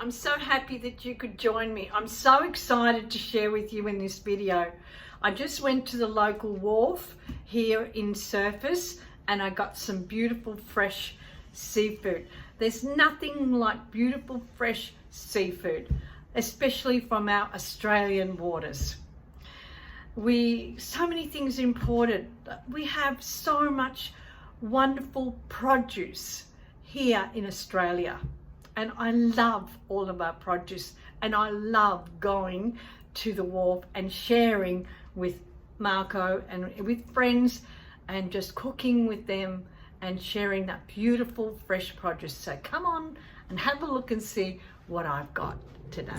I'm so happy that you could join me. I'm so excited to share with you in this video. I just went to the local wharf here in Surface and I got some beautiful fresh seafood. There's nothing like beautiful fresh seafood, especially from our Australian waters. So many things imported. We have so much wonderful produce here in Australia. And I love all of our produce, and I love going to the wharf and sharing with Marco and with friends and just cooking with them and sharing that beautiful fresh produce. So come on and have a look and see what I've got today.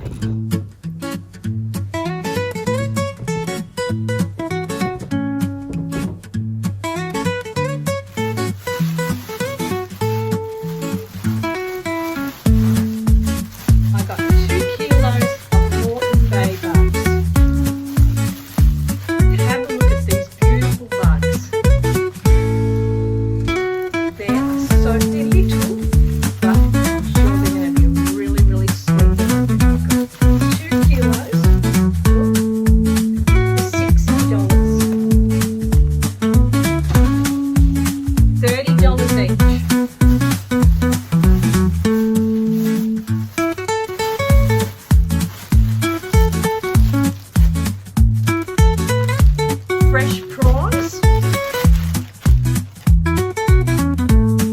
Fresh prawns.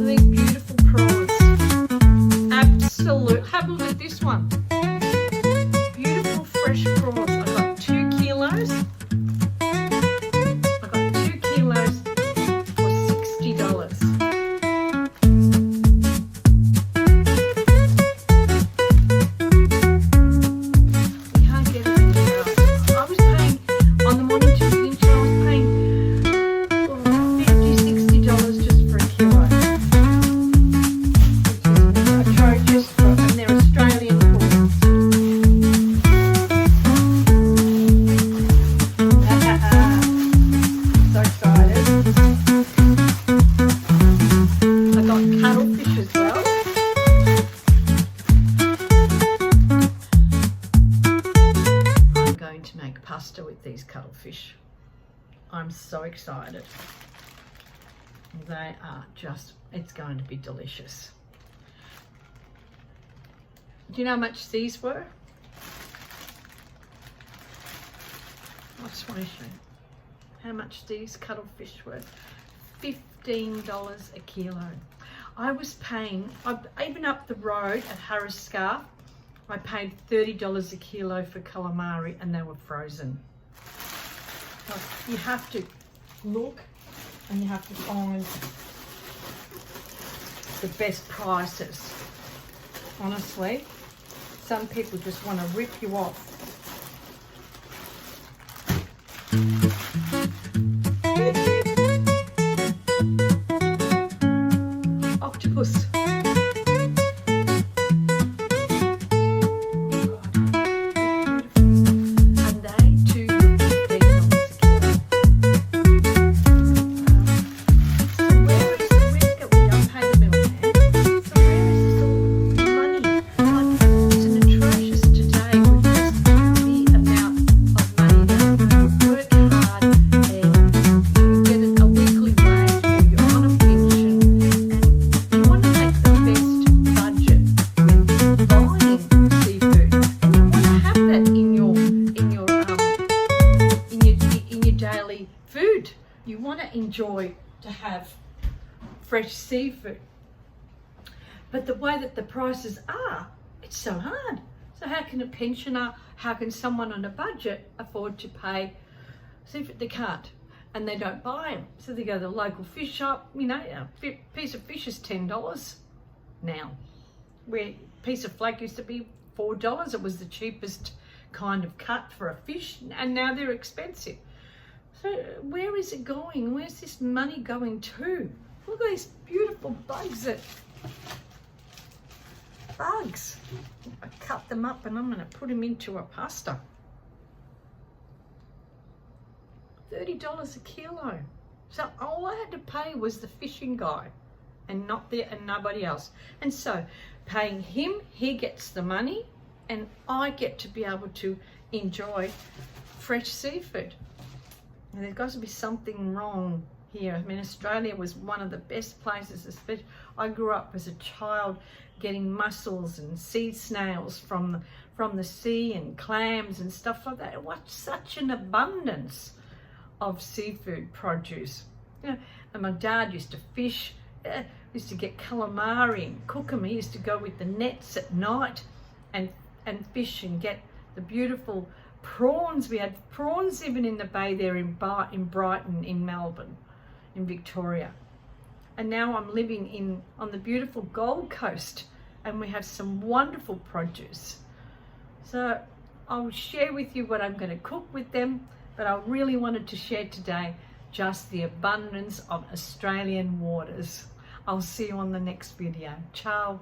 These beautiful prawns. Absolute. Have a look at this one. Beautiful fresh prawns. I got 2 kilos. I got 2 kilos for $60. You can't get it anywhere else. I was paying on the morning to Cuttlefish as well. I'm going to make pasta with these cuttlefish. I'm so excited. They are just, it's going to be delicious. Do you know how much these were? I just want to show you how much these cuttlefish were. $15 a kilo. I was paying, even up the road at Harris Scarf, I paid $30 a kilo for calamari and they were frozen. Like, you have to look and you have to find the best prices. Honestly, some people just want to rip you off. Octopus. And they too $15 a kilo. So where is it? We don't pay the middleman. So where is this all money? Like, it's an atrocious today with just the amount of money that you work hard and you get a weekly wage or you're on a pension and you want to make the best budget with buying seafood, and you want to have that in your daily food. You want to enjoy to have fresh seafood, but the way that the prices are, it's so hard. So how can a pensioner, how can someone on a budget afford to pay seafood? They can't, and they don't buy them. So they go to the local fish shop. You know, a piece of fish is $10 now, where a piece of flake used to be $4. It was the cheapest kind of cut for a fish, and now they're expensive. So where is it going? Where's this money going to? Look at these beautiful bugs. Bugs. I cut them up and I'm going to put them into a pasta. $30 a kilo. So all I had to pay was the fishing guy. and nobody else. And so paying him, he gets the money, and I get to be able to enjoy fresh seafood. And there's got to be something wrong here. I mean, Australia was one of the best places, especially I grew up as a child getting mussels and sea snails from the sea, and clams and stuff like that. It was such an abundance of seafood produce. You know, and my dad used to fish, used to get calamari and cook them. He used to go with the nets at night and fish and get the beautiful prawns. We had prawns even in the bay there in Brighton, in Melbourne, in Victoria. And now I'm living on the beautiful Gold Coast, and we have some wonderful produce. So I'll share with you what I'm going to cook with them, but I really wanted to share today just the abundance of Australian waters. I'll see you on the next video. Ciao.